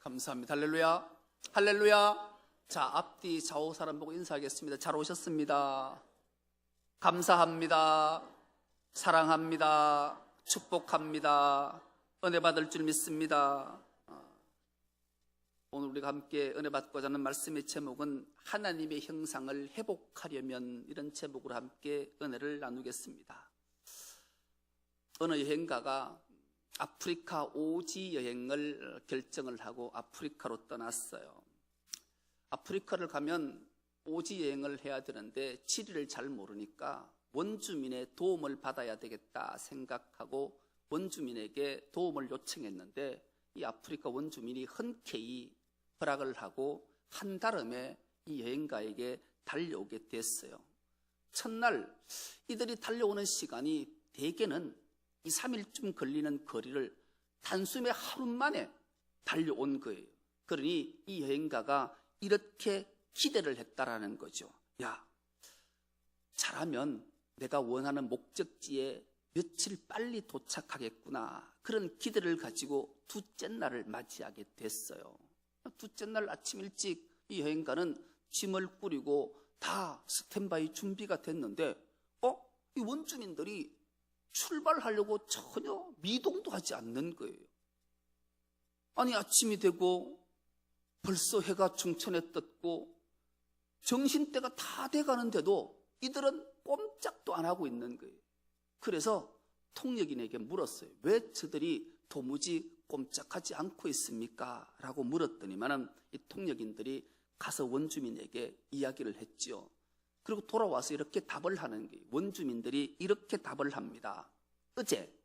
감사합니다. 할렐루야. 할렐루야. 자, 앞뒤 좌우 사람 보고 인사하겠습니다. 잘 오셨습니다. 감사합니다. 사랑합니다. 축복합니다. 은혜 받을 줄 믿습니다. 오늘 우리가 함께 은혜 받고자 하는 말씀의 제목은 하나님의 형상을 회복하려면, 이런 제목으로 함께 은혜를 나누겠습니다. 어느 여행가가 아프리카 오지 여행을 결정을 하고 아프리카로 떠났어요. 아프리카를 가면 오지 여행을 해야 되는데 지리를 잘 모르니까 원주민의 도움을 받아야 되겠다 생각하고 원주민에게 도움을 요청했는데, 이 아프리카 원주민이 흔쾌히 허락을 하고 한달음에 이 여행가에게 달려오게 됐어요. 첫날 이들이 달려오는 시간이 대개는 2, 3일쯤 걸리는 거리를 단숨에 하루 만에 달려온 거예요. 그러니 이 여행가가 이렇게 기대를 했다라는 거죠. 야, 잘하면 내가 원하는 목적지에 며칠 빨리 도착하겠구나, 그런 기대를 가지고 둘째 날을 맞이하게 됐어요. 둘째 날 아침 일찍 이 여행가는 짐을 꾸리고 다 스탠바이 준비가 됐는데 이 원주민들이 출발하려고 전혀 미동도 하지 않는 거예요. 아니, 아침이 되고 벌써 해가 중천에 떴고 정신대가 다 돼가는데도 이들은 꼼짝도 안 하고 있는 거예요. 그래서 통역인에게 물었어요. 왜 저들이 도무지 꼼짝하지 않고 있습니까? 라고 물었더니만은 이 통역인들이 가서 원주민에게 이야기를 했지요. 그리고 돌아와서 이렇게 답을 하는 거예요. 원주민들이 이렇게 답을 합니다. 어제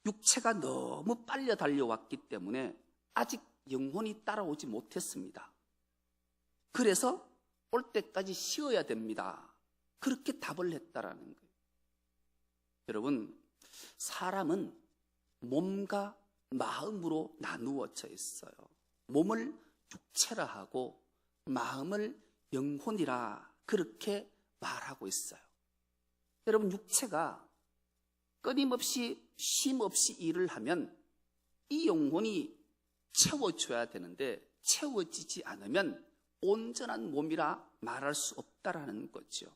육체가 너무 빨려 달려왔기 때문에 아직 영혼이 따라오지 못했습니다. 그래서 올 때까지 쉬어야 됩니다. 그렇게 답을 했다라는 거예요. 여러분, 사람은 몸과 마음으로 나누어져 있어요. 몸을 육체라 하고 마음을 영혼이라 그렇게 말하고 있어요. 여러분, 육체가 끊임없이 쉼없이 일을 하면 이 영혼이 채워줘야 되는데 채워지지 않으면 온전한 몸이라 말할 수 없다라는 거죠.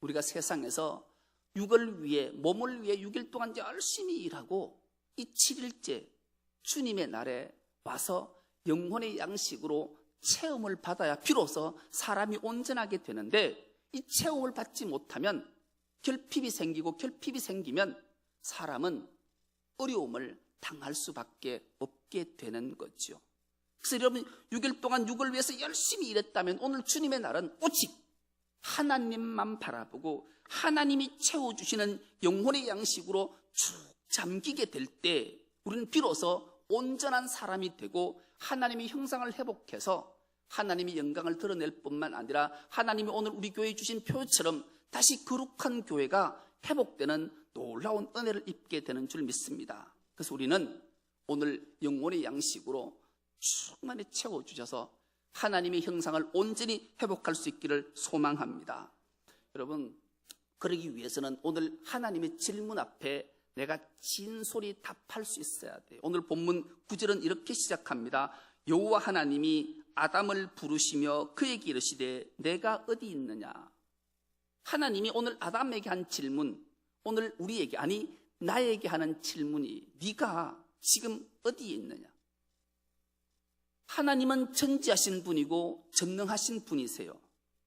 우리가 세상에서 육을 위해, 몸을 위해 6일 동안 열심히 일하고 이 7일째 주님의 날에 와서 영혼의 양식으로 체험을 받아야 비로소 사람이 온전하게 되는데, 이 체험을 받지 못하면 결핍이 생기고, 결핍이 생기면 사람은 어려움을 당할 수밖에 없게 되는 거죠. 그래서 여러분, 6일 동안 육을 위해서 열심히 일했다면 오늘 주님의 날은 오직 하나님만 바라보고 하나님이 채워주시는 영혼의 양식으로 쭉 잠기게 될 때 우리는 비로소 온전한 사람이 되고 하나님의 형상을 회복해서 하나님의 영광을 드러낼 뿐만 아니라 하나님이 오늘 우리 교회에 주신 표처럼 다시 거룩한 교회가 회복되는 놀라운 은혜를 입게 되는 줄 믿습니다. 그래서 우리는 오늘 영혼의 양식으로 충만히 채워주셔서 하나님의 형상을 온전히 회복할 수 있기를 소망합니다. 여러분, 그러기 위해서는 오늘 하나님의 질문 앞에 내가 진솔히 답할 수 있어야 돼요. 오늘 본문 9절은 이렇게 시작합니다. 여호와 하나님이 아담을 부르시며 그에게 이르시되 내가 어디 있느냐. 하나님이 오늘 아담에게 한 질문, 오늘 우리에게, 아니 나에게 하는 질문이 네가 지금 어디에 있느냐. 하나님은 전지하신 분이고 전능하신 분이세요.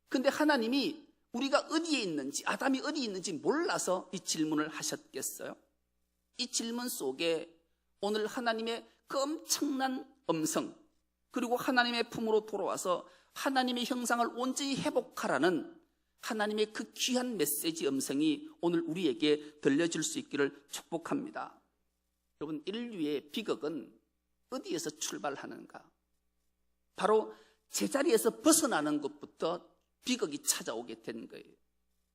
근데 하나님이 우리가 어디에 있는지, 아담이 어디에 있는지 몰라서 이 질문을 하셨겠어요? 이 질문 속에 오늘 하나님의 그 엄청난 음성, 그리고 하나님의 품으로 돌아와서 하나님의 형상을 온전히 회복하라는 하나님의 그 귀한 메시지 음성이 오늘 우리에게 들려줄 수 있기를 축복합니다. 여러분, 인류의 비극은 어디에서 출발하는가? 바로 제자리에서 벗어나는 것부터 비극이 찾아오게 된 거예요.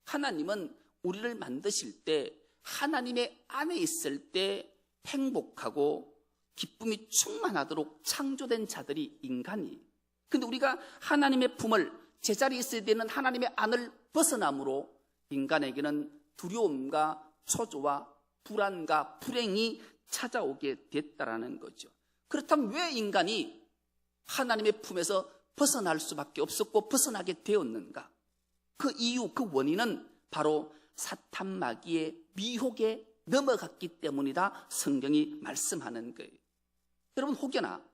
하나님은 우리를 만드실 때 하나님의 안에 있을 때 행복하고 기쁨이 충만하도록 창조된 자들이 인간이. 근데 우리가 하나님의 품을, 제자리에 있어야 되는 하나님의 안을 벗어남으로 인간에게는 두려움과 초조와 불안과 불행이 찾아오게 됐다라는 거죠. 그렇다면 왜 인간이 하나님의 품에서 벗어날 수밖에 없었고 벗어나게 되었는가? 그 이유, 그 원인은 바로 사탄 마귀의 미혹에 넘어갔기 때문이다 성경이 말씀하는 거예요. 여러분, 혹여나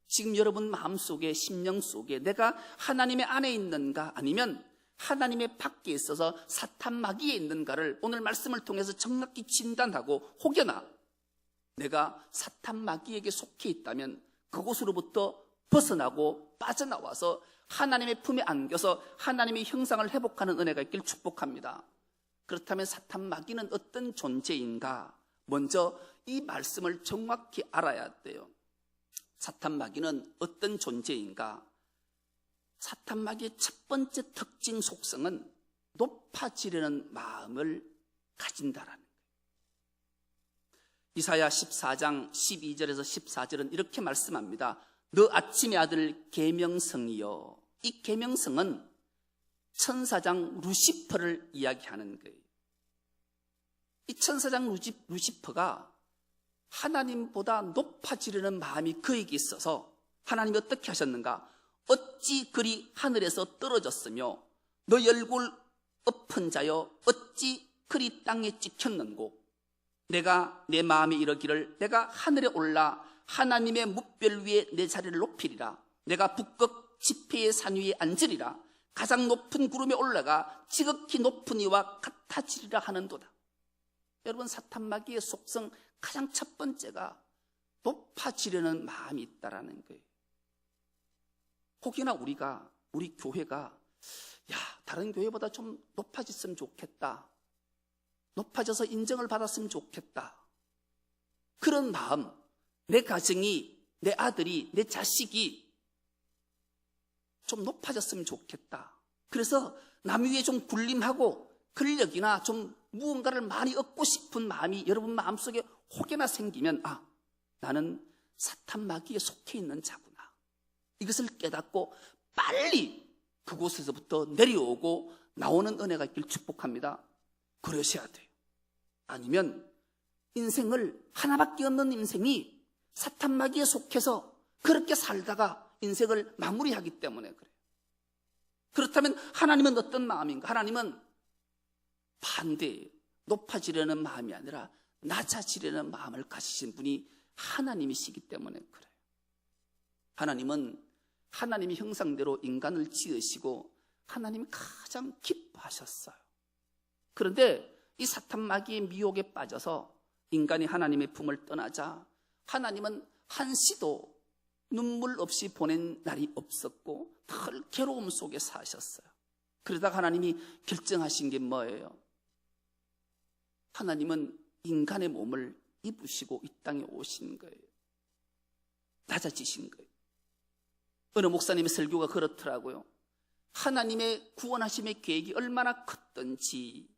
지금 여러분 마음속에, 심령 속에 내가 하나님의 안에 있는가 아니면 하나님의 밖에 있어서 사탄 마귀에 있는가를 오늘 말씀을 통해서 정확히 진단하고, 혹여나 내가 사탄 마귀에게 속해 있다면 그곳으로부터 벗어나고 빠져나와서 하나님의 품에 안겨서 하나님의 형상을 회복하는 은혜가 있길 축복합니다. 그렇다면 사탄 마귀는 어떤 존재인가? 먼저 이 말씀을 정확히 알아야 돼요. 사탄 마귀는 어떤 존재인가? 사탄 마귀의 첫 번째 특징 속성은 높아지려는 마음을 가진다라는 거예요. 이사야 14장 12절에서 14절은 이렇게 말씀합니다. 너 아침의 아들 계명성이여. 이 계명성은 천사장 루시퍼를 이야기하는 거예요. 이 천사장 루시퍼가 하나님보다 높아지려는 마음이 그에게 있어서 하나님이 어떻게 하셨는가? 어찌 그리 하늘에서 떨어졌으며 너 얼굴 엎은 자여 어찌 그리 땅에 찍혔는고? 내가 내 마음에 이르기를 내가 하늘에 올라 하나님의 뭇별 위에 내 자리를 높이리라. 내가 북극 지폐의 산 위에 앉으리라. 가장 높은 구름에 올라가 지극히 높은 이와 같아지리라 하는도다. 여러분, 사탄 마귀의 속성 가장 첫 번째가 높아지려는 마음이 있다라는 거예요. 혹여나 우리 교회가 다른 교회보다 좀 높아졌으면 좋겠다, 높아져서 인정을 받았으면 좋겠다, 그런 마음, 내 가정이, 내 아들이, 내 자식이 좀 높아졌으면 좋겠다, 그래서 남 위에 좀 군림하고 권력이나 좀 무언가를 많이 얻고 싶은 마음이 여러분 마음속에 혹여나 생기면 나는 사탄 마귀에 속해 있는 자구나, 이것을 깨닫고 빨리 그곳에서부터 내려오고 나오는 은혜가 있길 축복합니다. 그러셔야 돼요. 아니면 인생을, 하나밖에 없는 인생이 사탄 마귀에 속해서 그렇게 살다가 인생을 마무리하기 때문에 그래요. 그렇다면 하나님은 어떤 마음인가? 하나님은 반대예요. 높아지려는 마음이 아니라 낮아지려는 마음을 가지신 분이 하나님이시기 때문에 그래요. 하나님은 하나님의 형상대로 인간을 지으시고 하나님이 가장 기뻐하셨어요. 그런데 이 사탄 마귀의 미혹에 빠져서 인간이 하나님의 품을 떠나자 하나님은 한시도 눈물 없이 보낸 날이 없었고 늘 괴로움 속에 사셨어요. 그러다가 하나님이 결정하신 게 뭐예요? 하나님은 인간의 몸을 입으시고 이 땅에 오신 거예요. 낮아지신 거예요. 어느 목사님의 설교가 그렇더라고요. 하나님의 구원하심의 계획이 얼마나 컸던지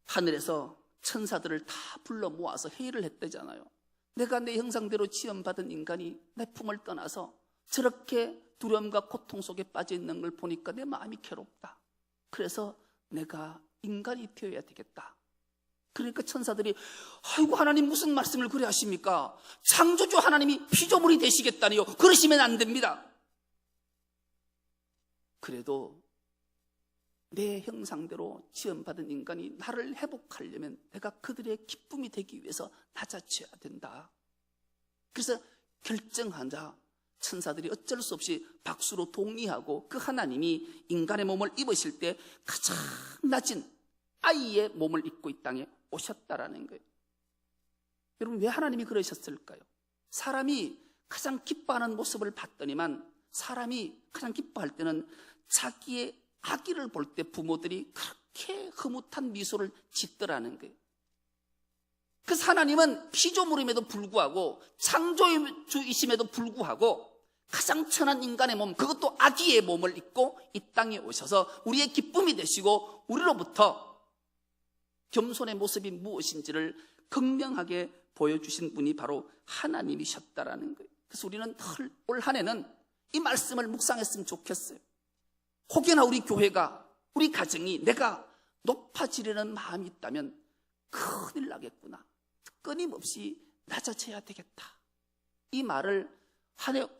하늘에서 천사들을 다 불러 모아서 회의를 했대잖아요. 내가 내 형상대로 지음받은 인간이 내 품을 떠나서 저렇게 두려움과 고통 속에 빠져 있는 걸 보니까 내 마음이 괴롭다. 그래서 내가 인간이 되어야 되겠다. 그러니까 천사들이 아이고 하나님 무슨 말씀을 그래 하십니까? 창조주 하나님이 피조물이 되시겠다니요. 그러시면 안 됩니다. 그래도 내 형상대로 지음받은 인간이 나를 회복하려면 내가 그들의 기쁨이 되기 위해서 낮아져야 된다. 그래서 결정하자 천사들이 어쩔 수 없이 박수로 동의하고 그 하나님이 인간의 몸을 입으실 때 가장 낮은 아이의 몸을 입고 이 땅에 오셨다라는 거예요. 여러분, 왜 하나님이 그러셨을까요? 사람이 가장 기뻐하는 모습을 봤더니만 사람이 가장 기뻐할 때는 자기의 아기를 볼 때 부모들이 그렇게 흐뭇한 미소를 짓더라는 거예요. 그래서 하나님은 피조물임에도 불구하고 창조주이심에도 불구하고 가장 천한 인간의 몸, 그것도 아기의 몸을 입고 이 땅에 오셔서 우리의 기쁨이 되시고 우리로부터 겸손의 모습이 무엇인지를 극명하게 보여주신 분이 바로 하나님이셨다라는 거예요. 그래서 우리는 올 한 해는 이 말씀을 묵상했으면 좋겠어요. 혹여나 우리 교회가, 우리 가정이 내가 높아지려는 마음이 있다면 큰일 나겠구나, 끊임없이 낮아져야 되겠다, 이 말을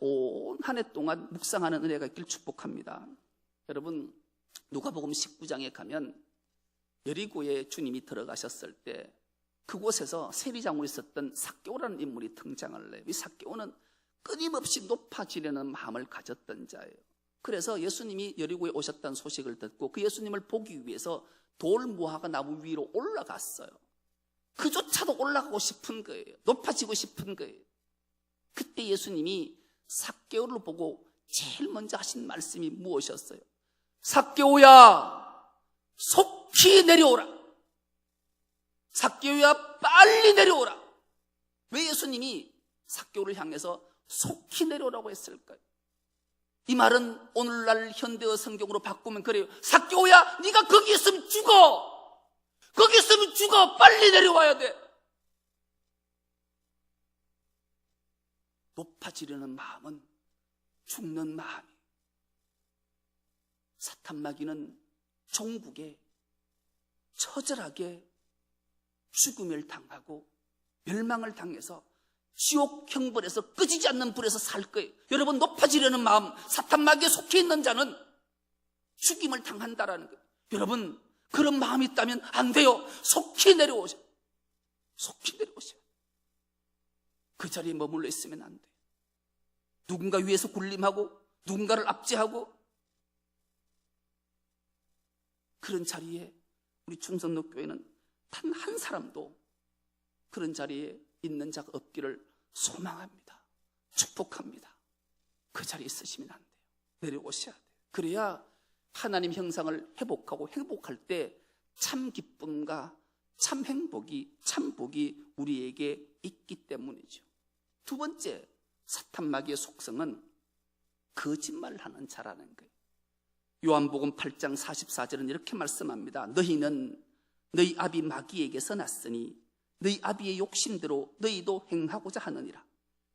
온 한 해 동안 묵상하는 은혜가 있길 축복합니다. 여러분, 누가복음 19장에 가면 여리고에 주님이 들어가셨을 때 그곳에서 세리장으로 있었던 삭개오라는 인물이 등장을 해요. 이 삭개오는 끊임없이 높아지려는 마음을 가졌던 자예요. 그래서 예수님이 여리고에 오셨다는 소식을 듣고 그 예수님을 보기 위해서 돌무화과 나무 위로 올라갔어요. 그조차도 올라가고 싶은 거예요. 높아지고 싶은 거예요. 그때 예수님이 삭개오를 보고 제일 먼저 하신 말씀이 무엇이었어요? 삭개오야, 속히 내려오라. 삭개오야, 빨리 내려오라. 왜 예수님이 삭개오를 향해서 속히 내려오라고 했을까요? 이 말은 오늘날 현대어 성경으로 바꾸면 그래요. 삭개오야, 네가 거기 있으면 죽어. 거기 있으면 죽어. 빨리 내려와야 돼. 높아지려는 마음은 죽는 마음이에요. 사탄마귀는 종국에 처절하게 죽음을 당하고 멸망을 당해서 지옥 형벌에서 꺼지지 않는 불에서 살 거예요. 여러분, 높아지려는 마음, 사탄마귀에 속해 있는 자는 죽임을 당한다라는 거예요. 여러분, 그런 마음이 있다면 안 돼요. 속히 내려오셔. 속히 내려오셔. 그 자리에 머물러 있으면 안 돼요. 누군가 위에서 군림하고 누군가를 압제하고 그런 자리에 우리 충성로교회는 단 한 사람도 그런 자리에 있는 자가 없기를 소망합니다. 축복합니다. 그 자리에 있으시면 안 돼요. 내려오셔야 돼요. 그래야 하나님 형상을 회복할 때 참 기쁨과 참 행복이, 참 복이 우리에게 있기 때문이죠. 두 번째, 사탄마귀의 속성은 거짓말하는 자라는 거예요. 요한복음 8장 44절은 이렇게 말씀합니다. 너희는 너희 아비 마귀에게서 났으니 너희 아비의 욕심대로 너희도 행하고자 하느니라.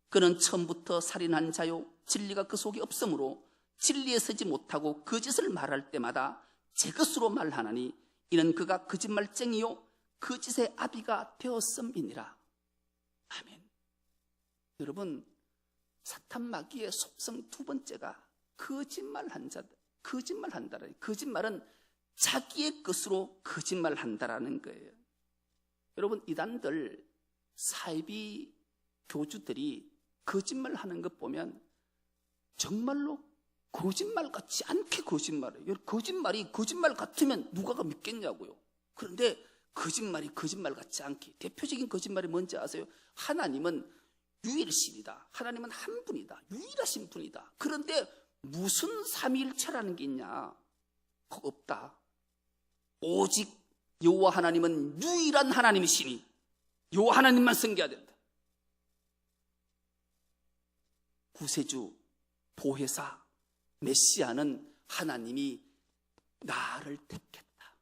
그는 처음부터 살인한 자요, 진리가 그 속에 없으므로 진리에 서지 못하고 거짓을 말할 때마다 제 것으로 말하나니 이는 그가 거짓말쟁이요 거짓의 아비가 되었음이니라. 아멘. 여러분, 사탄마귀의 속성 두 번째가 거짓말한 자들. 거짓말한다라는, 거짓말은 자기의 것으로 거짓말한다라는 거예요. 여러분, 이단들, 사이비 교주들이 거짓말하는 것 보면 정말로 거짓말 같지 않게 거짓말해요. 거짓말이 거짓말 같으면 누가 믿겠냐고요. 그런데 거짓말이 거짓말 같지 않게, 대표적인 거짓말이 뭔지 아세요? 하나님은 유일신이다. 하나님은 한 분이다. 유일하신 분이다. 그런데 무슨 삼위일체라는 게 있냐? 그거 없다. 오직 여호와 하나님은 유일한 하나님이시니 여호와 하나님만 섬겨야 된다. 구세주, 보혜사, 메시아는 하나님이 나를 택했다.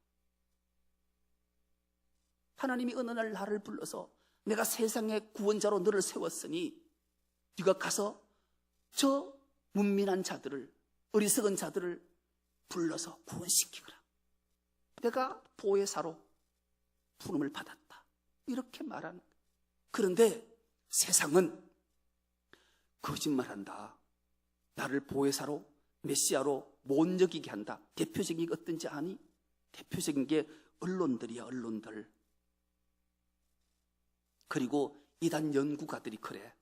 하나님이 어느 날 나를 불러서 내가 세상의 구원자로 너를 세웠으니 네가 가서 저 문민한 자들을, 어리석은 자들을 불러서 구원시키거라. 내가 보혜사로 부름을 받았다. 이렇게 말하는 거예요. 그런데 세상은 거짓말한다. 나를 보혜사로, 메시아로 못 여기게 한다. 대표적인 게 어떤지 아니? 대표적인 게 언론들이야, 언론들. 그리고 이단 연구가들이 그래.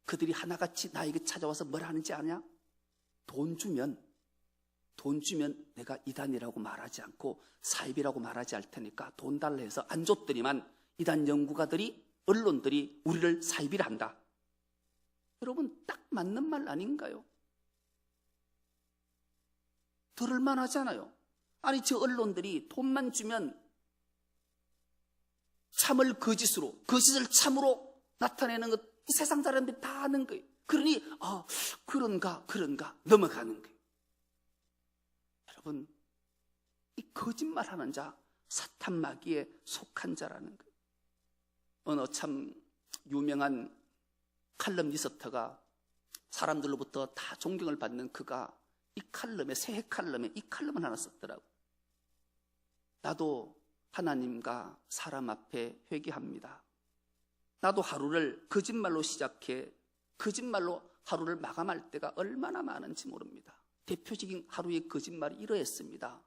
그들이 하나같이 나에게 찾아와서 뭘 하는지 아냐? 돈 주면 내가 이단이라고 말하지 않고 사입이라고 말하지 않을 테니까 돈 달라 해서 안 줬더니만 이단 연구가들이, 언론들이 우리를 사입이라 한다. 여러분, 딱 맞는 말 아닌가요? 들을만 하잖아요. 아니, 저 언론들이 돈만 주면 참을 거짓으로, 거짓을 참으로 나타내는 것, 이 세상 사람들이 다 아는 거예요. 그러니 그런가 넘어가는 거예요. 여러분, 이 거짓말하는 자, 사탄마귀에 속한 자라는 거예요. 어느 참 유명한 칼럼니스트가 사람들로부터 다 존경을 받는 그가 이 칼럼에, 새해 칼럼에 이 칼럼을 하나 썼더라고요. 나도 하나님과 사람 앞에 회개합니다. 나도 하루를 거짓말로 시작해 거짓말로 하루를 마감할 때가 얼마나 많은지 모릅니다. 대표적인 하루의 거짓말이 이러했습니다.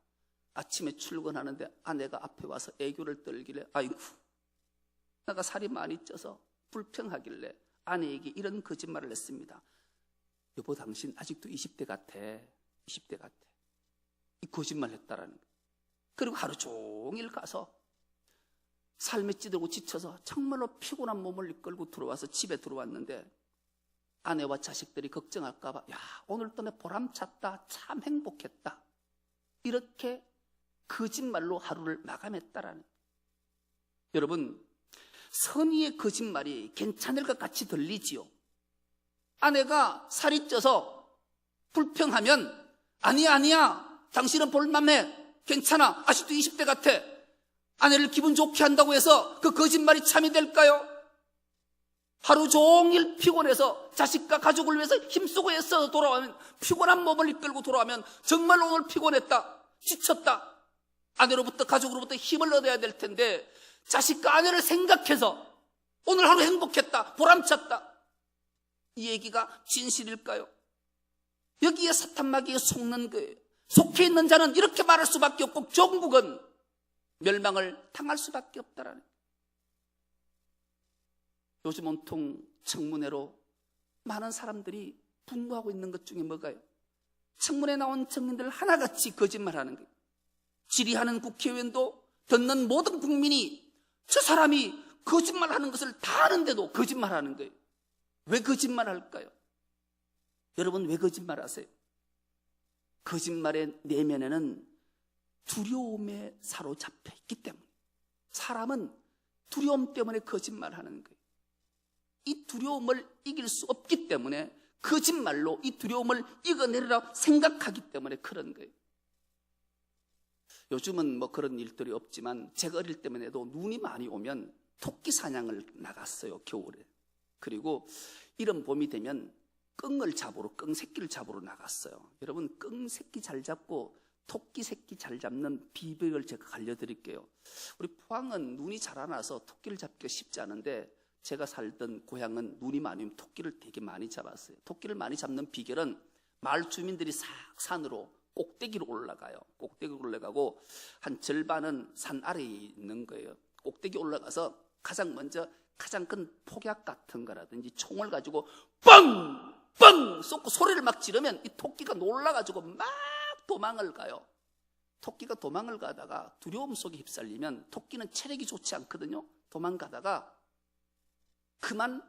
아침에 출근하는데 아내가 앞에 와서 애교를 떨길래 아이고 내가 살이 많이 쪄서 불평하길래 아내에게 이런 거짓말을 했습니다. 여보 당신 아직도 20대 같아. 20대 같아. 이 거짓말 했다라는 거예요. 그리고 하루 종일 가서 삶에 찌들고 지쳐서 정말로 피곤한 몸을 이끌고 들어와서 집에 들어왔는데 아내와 자식들이 걱정할까 봐 야 오늘 또 내 보람찼다. 참 행복했다. 이렇게 거짓말로 하루를 마감했다라는 거예요. 여러분 선의의 거짓말이 괜찮을 것 같이 들리지요. 아내가 살이 쪄서 불평하면 아니야 당신은 볼만해 괜찮아 아직도 20대 같아 아내를 기분 좋게 한다고 해서 그 거짓말이 참이 될까요? 하루 종일 피곤해서 자식과 가족을 위해서 힘쓰고 애써서 돌아오면 피곤한 몸을 이끌고 돌아오면 정말 오늘 피곤했다 지쳤다 아내로부터 가족으로부터 힘을 얻어야 될 텐데 자식과 아내를 생각해서 오늘 하루 행복했다 보람찼다 이 얘기가 진실일까요? 여기에 사탄마귀에 속는 거예요. 속해 있는 자는 이렇게 말할 수밖에 없고 종국은 멸망을 당할 수밖에 없다라는 거예요. 요즘 온통 청문회로 많은 사람들이 분노하고 있는 것 중에 뭐가요? 청문회 나온 청년들 하나같이 거짓말하는 거예요. 질의하는 국회의원도 듣는 모든 국민이 저 사람이 거짓말하는 것을 다 아는데도 거짓말하는 거예요. 왜 거짓말할까요? 여러분 왜 거짓말하세요? 거짓말의 내면에는 두려움에 사로잡혀 있기 때문에 사람은 두려움 때문에 거짓말하는 거예요. 이 두려움을 이길 수 없기 때문에 거짓말로 이 두려움을 이겨내리라 생각하기 때문에 그런 거예요. 요즘은 뭐 그런 일들이 없지만 제가 어릴 때만 해도 눈이 많이 오면 토끼 사냥을 나갔어요. 겨울에. 그리고 이런 봄이 되면 끙을 잡으러 끙 새끼를 잡으러 나갔어요. 여러분 끙 새끼 잘 잡고 토끼 새끼 잘 잡는 비법을 제가 알려드릴게요. 우리 포항은 눈이 잘 안 와서 토끼를 잡기가 쉽지 않은데 제가 살던 고향은 눈이 많이 오면 토끼를 되게 많이 잡았어요. 토끼를 많이 잡는 비결은 마을 주민들이 싹 산으로 꼭대기로 올라가요. 꼭대기로 올라가고 한 절반은 산 아래에 있는 거예요. 꼭대기 올라가서 가장 먼저 가장 큰 폭약 같은 거라든지 총을 가지고 뻥! 뻥! 쏟고 소리를 막 지르면 이 토끼가 놀라가지고 막 도망을 가요. 토끼가 도망을 가다가 두려움 속에 휩쓸리면 토끼는 체력이 좋지 않거든요. 도망가다가 그만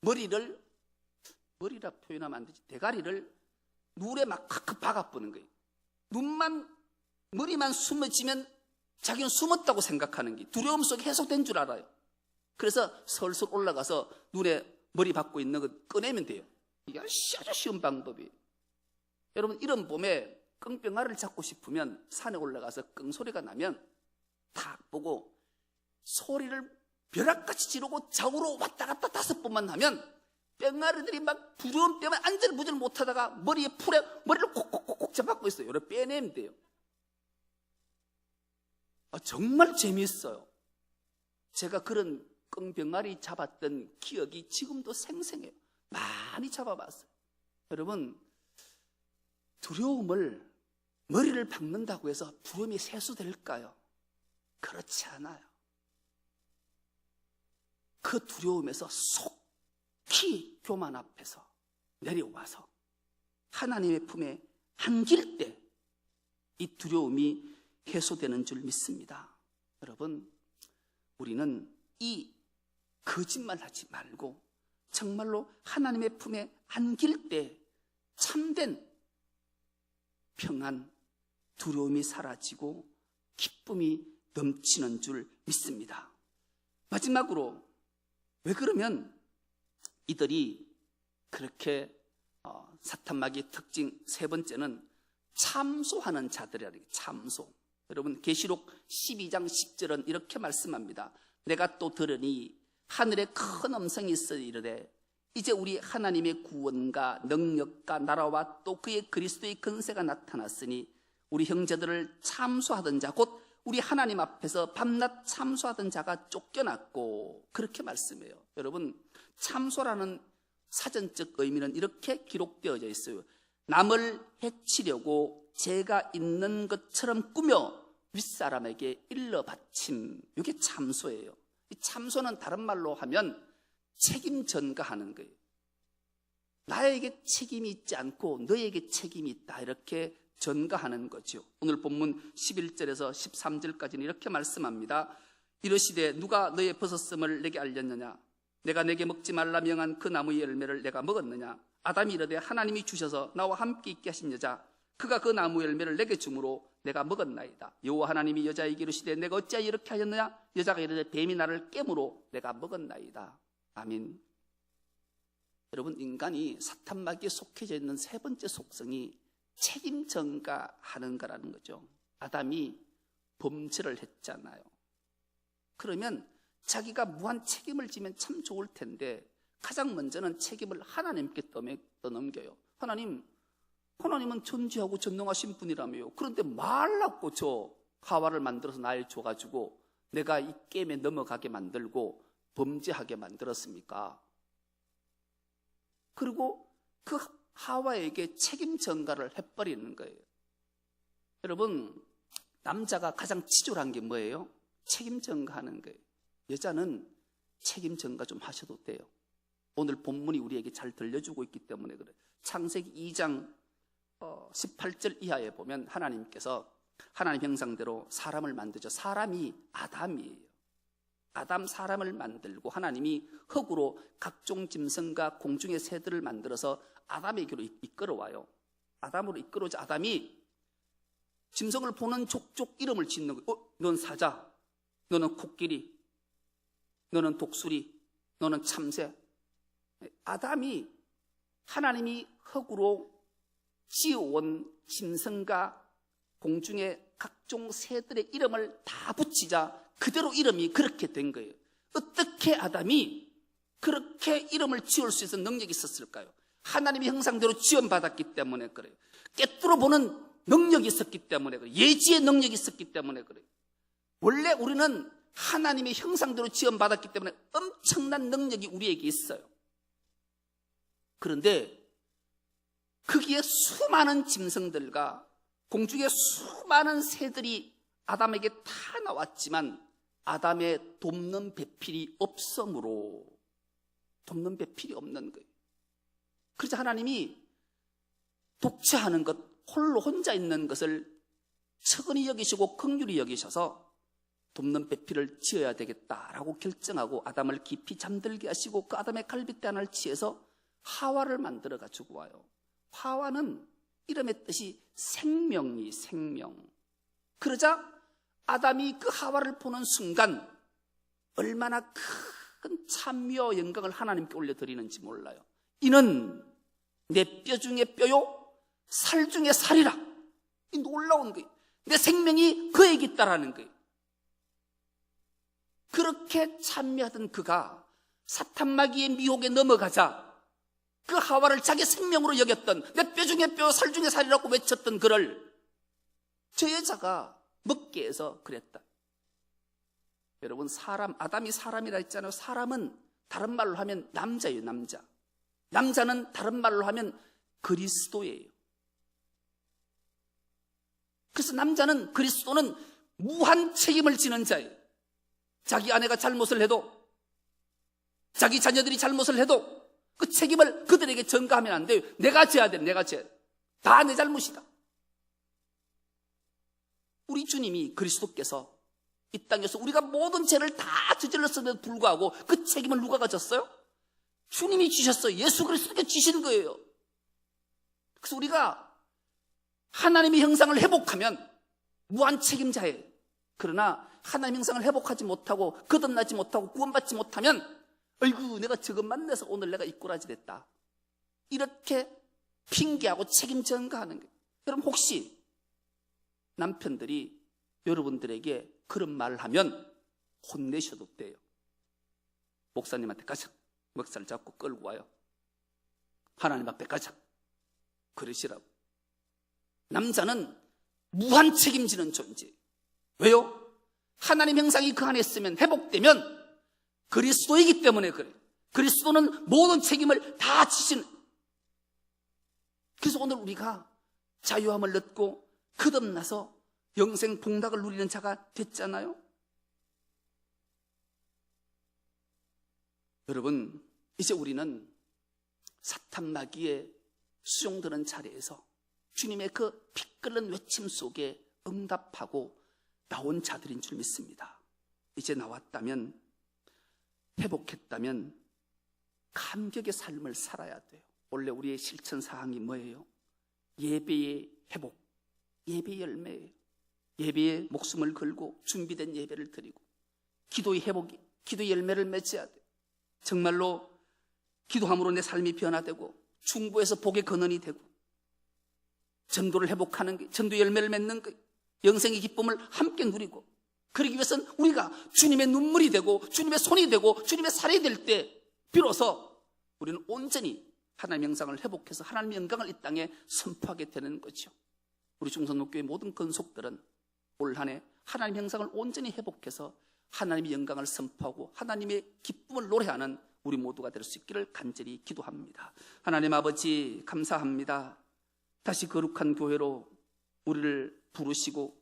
머리라 표현하면 안 되지. 대가리를 눈에 막 칵칵 박아뿌는 거예요. 머리만 숨어지면 자기는 숨었다고 생각하는 게 두려움 속에 해소된 줄 알아요. 그래서 설설 올라가서 눈에 머리 박고 있는 거 꺼내면 돼요. 이게 아주 쉬운 방법이에요. 여러분 이런 봄에 끙병아리를 잡고 싶으면 산에 올라가서 끙 소리가 나면 탁 보고 소리를 벼락같이 지르고 좌우로 왔다 갔다 5번만 하면 뿅아리들이 막 두려움 때문에 안절부절 못하다가 머리를 콕콕콕콕 잡고 있어요. 이렇게 빼내면 돼요. 정말 재미있어요. 제가 그런 끙병아리 잡았던 기억이 지금도 생생해요. 많이 잡아봤어요. 여러분 두려움을 머리를 박는다고 해서 두려움이 세수될까요? 그렇지 않아요. 그 두려움에서 속히 교만 앞에서 내려와서 하나님의 품에 안길 때 이 두려움이 해소되는 줄 믿습니다. 여러분 우리는 이 거짓말하지 말고 정말로 하나님의 품에 안길 때 참된 평안, 두려움이 사라지고 기쁨이 넘치는 줄 믿습니다. 마지막으로 왜 그러면 이들이 그렇게 사탄마귀의 특징 세 번째는 참소하는 자들이라는 게 참소. 여러분 계시록 12장 10절은 이렇게 말씀합니다. 내가 또 들으니 하늘에 큰 음성이 있어 이르되 이제 우리 하나님의 구원과 능력과 나라와 또 그의 그리스도의 근세가 나타났으니 우리 형제들을 참소하던 자 곧 우리 하나님 앞에서 밤낮 참소하던 자가 쫓겨났고 그렇게 말씀해요. 여러분 참소라는 사전적 의미는 이렇게 기록되어져 있어요. 남을 해치려고 죄가 있는 것처럼 꾸며 윗사람에게 일러 바침. 이게 참소예요. 이 참소는 다른 말로 하면 책임 전가하는 거예요. 나에게 책임이 있지 않고 너에게 책임이 있다, 이렇게 전가하는 거죠. 오늘 본문 11절에서 13절까지는 이렇게 말씀합니다. 이르시되 누가 너의 벗었음을 내게 알렸느냐? 내가 내게 먹지 말라 명한 그 나무의 열매를 내가 먹었느냐? 아담이 이르되 하나님이 주셔서 나와 함께 있게 하신 여자, 그가 그 나무 열매를 내게 주므로 내가 먹었나이다. 여호와 하나님이 여자에게 이르시되 내가 어찌하여 이렇게 하였느냐? 여자가 이르되 뱀이 나를 깨므로 내가 먹었나이다. 아멘. 여러분, 인간이 사탄마귀에 속해져 있는 세 번째 속성이 책임 전가하는 거라는 거죠. 아담이 범죄를 했잖아요. 그러면 자기가 무한 책임을 지면 참 좋을 텐데 가장 먼저는 책임을 하나님께 떠넘겨요. 하나님은 전지하고 전능하신 분이라며요. 그런데 말랐고 저 하와를 만들어서 날 줘가지고 내가 이 게임에 넘어가게 만들고 범죄하게 만들었습니까? 그리고 그 하와에게 책임 전가를 해버리는 거예요. 여러분, 남자가 가장 치졸한 게 뭐예요? 책임 전가하는 거예요. 여자는 책임 전가 좀 하셔도 돼요. 오늘 본문이 우리에게 잘 들려주고 있기 때문에 그래요. 창세기 2장 18절 이하에 보면 하나님께서 하나님 형상대로 사람을 만드죠. 사람이 아담이에요. 아담 사람을 만들고 하나님이 흙으로 각종 짐승과 공중의 새들을 만들어서 아담에게로 이끌어와요. 아담으로 이끌어오자 아담이 짐승을 보는 족족 이름을 짓는 거예요. 넌 사자, 너는 코끼리, 너는 독수리, 너는 참새. 아담이 하나님이 흙으로 지어온 짐승과 공중의 각종 새들의 이름을 다 붙이자 그대로 이름이 그렇게 된 거예요. 어떻게 아담이 그렇게 이름을 지을 수 있는 능력이 있었을까요? 하나님의 형상대로 지원받았기 때문에 그래요. 꿰뚫어 보는 능력이 있었기 때문에 그래요. 예지의 능력이 있었기 때문에 그래요. 원래 우리는 하나님의 형상대로 지원받았기 때문에 엄청난 능력이 우리에게 있어요. 그런데 거기에 수많은 짐승들과 공중의 수많은 새들이 아담에게 다 나왔지만 아담의 돕는 배필이 없으므로 돕는 배필이 없는 거예요. 그래서 하나님이 독채하는 것, 홀로 혼자 있는 것을 측은히 여기시고 긍휼히 여기셔서 돕는 배필을 지어야 되겠다라고 결정하고 아담을 깊이 잠들게 하시고 그 아담의 갈빗대 하나를 취해서 하와를 만들어 가지고 와요. 하와는 이름의 뜻이 생명이 생명. 그러자 아담이 그 하와를 보는 순간 얼마나 큰 찬미와 영광을 하나님께 올려드리는지 몰라요. 이는 내 뼈 중에 뼈요 살 중에 살이라. 이 놀라운 거예요. 내 생명이 그에게 있다라는 거예요. 그렇게 찬미하던 그가 사탄마귀의 미혹에 넘어가자 그 하와를 자기 생명으로 여겼던 내 뼈 중에 뼈 살 중에 살이라고 외쳤던 그를 저 여자가 먹게 해서 그랬다. 여러분, 아담이 사람이라 했잖아요. 사람은 다른 말로 하면 남자예요. 남자는 다른 말로 하면 그리스도예요. 그래서 그리스도는 무한 책임을 지는 자예요. 자기 아내가 잘못을 해도, 자기 자녀들이 잘못을 해도 그 책임을 그들에게 전가하면 안 돼요. 내가 져야 돼. 다 내 잘못이다. 우리 주님이 그리스도께서 이 땅에서 우리가 모든 죄를 다 저질렀음에도 불구하고 그 책임을 누가 졌어요? 주님이 지셨어요. 예수 그리스도께 지신 거예요. 그래서 우리가 하나님의 형상을 회복하면 무한 책임자예요. 그러나 하나님의 형상을 회복하지 못하고 거듭나지 못하고 구원받지 못하면 아이고 내가 저것 만나서 오늘 내가 이꼬라지 됐다. 이렇게 핑계하고 책임 전가하는 거예요. 여러분, 혹시 남편들이 여러분들에게 그런 말을 하면 혼내셔도 돼요. 목사님한테 가자. 먹살을 잡고 끌고 와요. 하나님 앞에 가자. 그러시라고. 남자는 무한 책임지는 존재. 왜요? 하나님 형상이 그 안에 있으면 회복되면 그리스도이기 때문에 그래요. 그리스도는 모든 책임을 다 지시는. 그래서 오늘 우리가 자유함을 얻고 거듭나서 영생 복락을 누리는 자가 됐잖아요. 여러분, 이제 우리는 사탄 마귀에 수용되는 자리에서 주님의 그 피 끓는 외침 속에 응답하고 나온 자들인 줄 믿습니다. 이제 나왔다면, 회복했다면 감격의 삶을 살아야 돼요. 원래 우리의 실천 사항이 뭐예요? 예배의 회복, 예배의 열매예요. 예배에 목숨을 걸고 준비된 예배를 드리고 기도의 회복이, 기도의 열매를 맺어야 돼요. 정말로 기도함으로 내 삶이 변화되고 중보에서 복의 근원이 되고 전도를 회복하는 게, 전도의 열매를 맺는 게, 영생의 기쁨을 함께 누리고, 그러기 위해서는 우리가 주님의 눈물이 되고 주님의 손이 되고 주님의 살이 될 때 비로소 우리는 온전히 하나님의 영상을 회복해서 하나님의 영광을 이 땅에 선포하게 되는 거죠. 우리 중성록교회 모든 건속들은 올 한 해 하나님의 영상을 온전히 회복해서 하나님의 영광을 선포하고 하나님의 기쁨을 노래하는 우리 모두가 될 수 있기를 간절히 기도합니다. 하나님 아버지, 감사합니다. 다시 거룩한 교회로 우리를 부르시고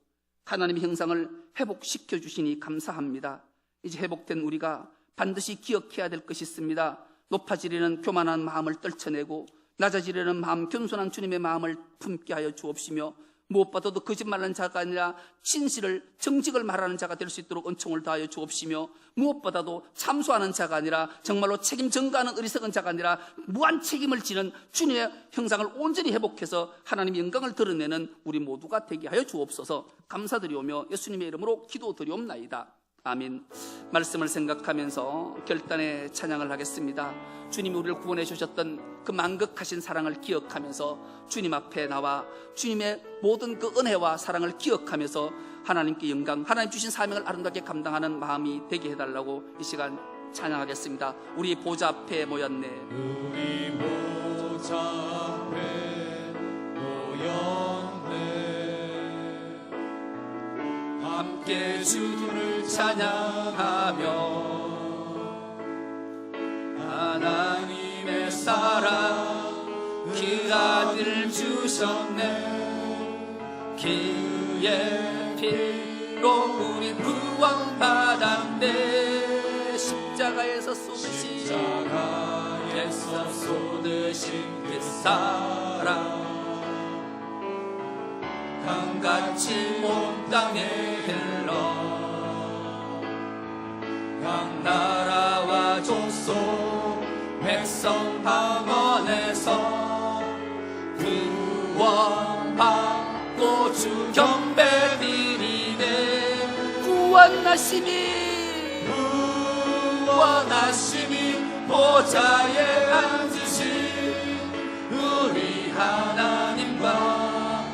하나님의 형상을 회복시켜 주시니 감사합니다. 이제 회복된 우리가 반드시 기억해야 될 것이 있습니다. 높아지려는 교만한 마음을 떨쳐내고 낮아지려는 마음, 겸손한 주님의 마음을 품게 하여 주옵시며, 무엇보다도 거짓말하는 자가 아니라 진실을, 정직을 말하는 자가 될 수 있도록 은총을 다하여 주옵시며, 무엇보다도 참소하는 자가 아니라 정말로 책임 전가하는 어리석은 자가 아니라 무한 책임을 지는 주님의 형상을 온전히 회복해서 하나님의 영광을 드러내는 우리 모두가 되게 하여 주옵소서. 감사드리오며 예수님의 이름으로 기도드리옵나이다. 아멘. 말씀을 생각하면서 결단의 찬양을 하겠습니다. 주님이 우리를 구원해 주셨던 그 만극하신 사랑을 기억하면서 주님 앞에 나와 주님의 모든 그 은혜와 사랑을 기억하면서 하나님께 영광, 하나님 주신 사명을 아름답게 감당하는 마음이 되게 해달라고 이 시간 찬양하겠습니다. 우리 보좌 앞에 모였네. 우리 보좌 앞에 모였네. 함께 주를 찬양하며 하나님의 사랑 그 아들 주셨네. 그의 피로 우리 구원받았네. 십자가에서 쏟으신 그 사랑 강같이 온 땅에 흘러 각 나라와 족속 백성 방언에서 구원받고 주 경배 드리네. 구원하심이 보좌에 앉으신 우리 하나님과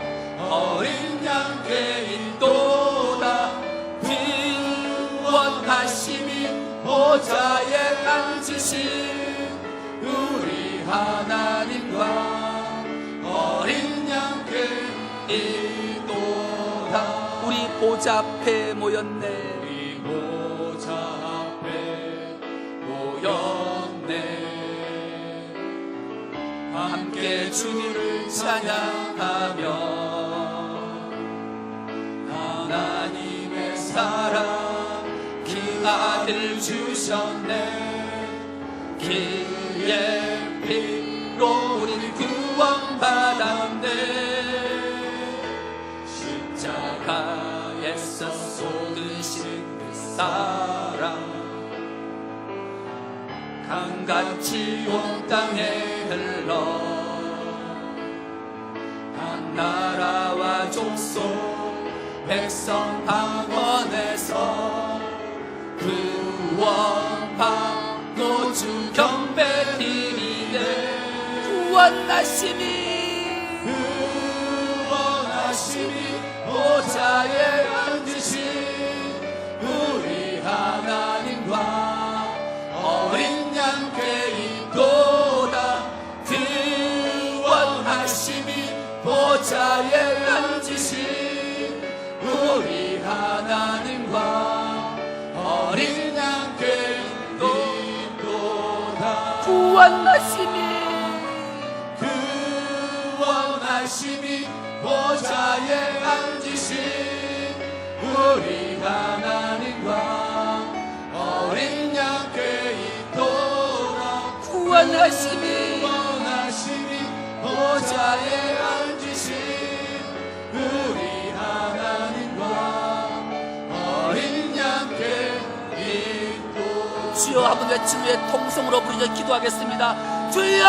어린 양 되있도다. 구원하심이 보좌에 앉으신 우리 하나님과 어린 양 되있도다. 우리 보좌 앞에 모였네. 우리 보좌 앞에 모였네. 함께 주를 찬양하며 하나님의 사랑 그 아들 주셨네. 그의 피로 우리 구원받았네. 십자가에서 쏟으신 그 사랑 강같이 온 땅에 흘러 각 나라와 족속 백성 방언에서 구원받고 주 경배 드리네. 구원하심이 보좌에 앉으신 우리 하나님과 어린 양 되있도다. 구원하심이 보좌에 앉으신 우리 하나님과 어린 양 되있도다. 구원하심이 그 원하심이 보좌에 앉으신 우리 하나님과 어린 양께 있도록 구원하심이 보좌에 앉으신 우리 하나님과 어린 양께 있도록 주여 한번 외친 후에 통성으로 부르짖어 기도하겠습니다. 주여!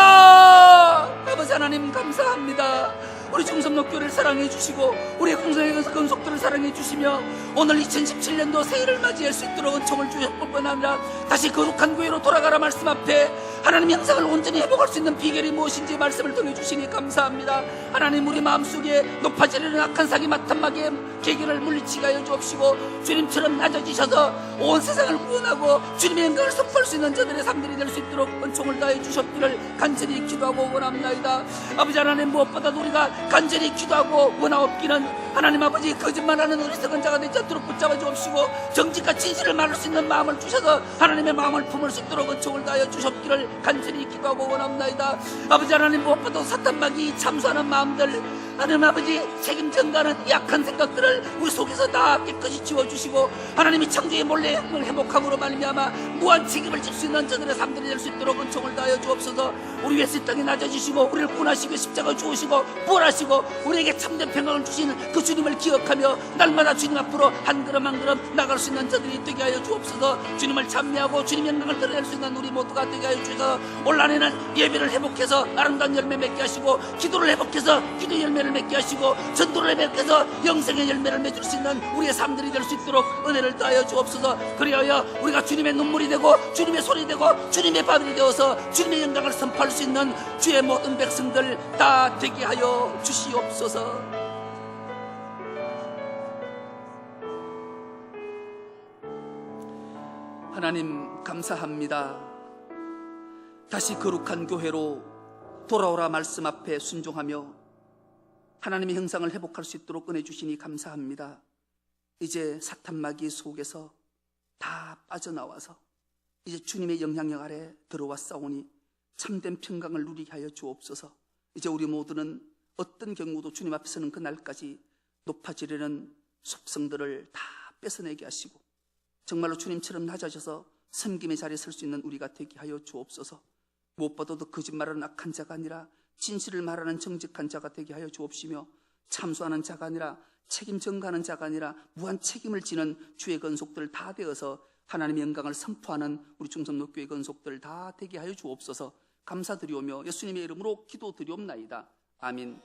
아버지 하나님 감사합니다. 우리 중섬록교를 사랑해 주시고 우리 공성의 건속들을 사랑해 주시며 오늘 2017년도 새해를 맞이할 수 있도록 은총을 주셨을 뿐 아니라 다시 거룩한 교회로 돌아가라 말씀 앞에 하나님 형상을 온전히 회복할 수 있는 비결이 무엇인지 말씀을 통해 주시니 감사합니다. 하나님 우리 마음속에 높아지려는 악한 사기 마탄막의 계기를 물리치게 하여 주옵시고 주님처럼 낮아지셔서 온 세상을 구원하고 주님의 영광을 선포할 수 있는 저들의 삶들이 될 수 있도록 은총을 다해 주셨기를 간절히 기도하고 원합니다. 아버지 하나님 무엇보다도 우리가 간절히 기도하고 원하옵기는 하나님 아버지 거짓말하는 어리석은 자가 되지 않도록 붙잡아 주옵시고 정직과 진실을 말할 수 있는 마음을 주셔서 하나님의 마음을 품을 수 있도록 은총을 다하여 주셨기를 간절히 기도하고 원합니다. 아버지 하나님 무엇보다도 사탄마귀 참수하는 마음들 하나님 아버지 책임전가는 약한 생각들을 우리 속에서 다 깨끗이 지워주시고 하나님이 창조의 몰래 행복함으로 말미암아 무한 책임을 질 수 있는 저들의 삶들이 될 수 있도록 은총을 다하여 주옵소서. 우리 위에 이 땅에 낮아지시고 우리를 구원하시고 십자가 주우시고 부활하시고 우리에게 참된 평강을 주신 그 주님을 기억하며 날마다 주님 앞으로 한 걸음 한 걸음 나갈 수 있는 저들이 되게 하여 주옵소서. 주님을 찬미하고 주님의 영광을 드러낼 수 있는 우리 모두가 되게 하여 주셔서 올 한해는 예배를 회복해서 아름다운 열매 맺게 하시고 기도를 회복해서 기도의 열매를 맺게 하시고 전도를 회복해서 영생의 열매를 맺을 수 있는 우리의 삶들이 될 수 있도록 은혜를 더하여 주옵소서. 그리하여 우리가 주님의 눈물이 되고 주님의 손이 되고 주님의 바늘이 되어서 주님의 영광을 선포할 수 있는 주의 모든 백성들 다 되게 하여 주시옵소서. 하나님 감사합니다. 다시 거룩한 교회로 돌아오라 말씀 앞에 순종하며 하나님의 형상을 회복할 수 있도록 은혜 주시니 감사합니다. 이제 사탄마귀 속에서 다 빠져나와서 이제 주님의 영향력 아래 들어와 싸우니 참된 평강을 누리게 하여 주옵소서. 이제 우리 모두는 어떤 경우도 주님 앞에 서는 그날까지 높아지려는 속성들을 다 뺏어내게 하시고 정말로 주님처럼 낮아져서 섬김의 자리에 설 수 있는 우리가 되게 하여 주옵소서. 무엇보다도 거짓말하는 악한 자가 아니라 진실을 말하는 정직한 자가 되게 하여 주옵시며 참수하는 자가 아니라 책임 전가하는 자가 아니라 무한 책임을 지는 주의 건속들 다 되어서 하나님의 영광을 선포하는 우리 중섬록교의 건속들 다 되게 하여 주옵소서. 감사드리오며 예수님의 이름으로 기도드리옵나이다. 아멘.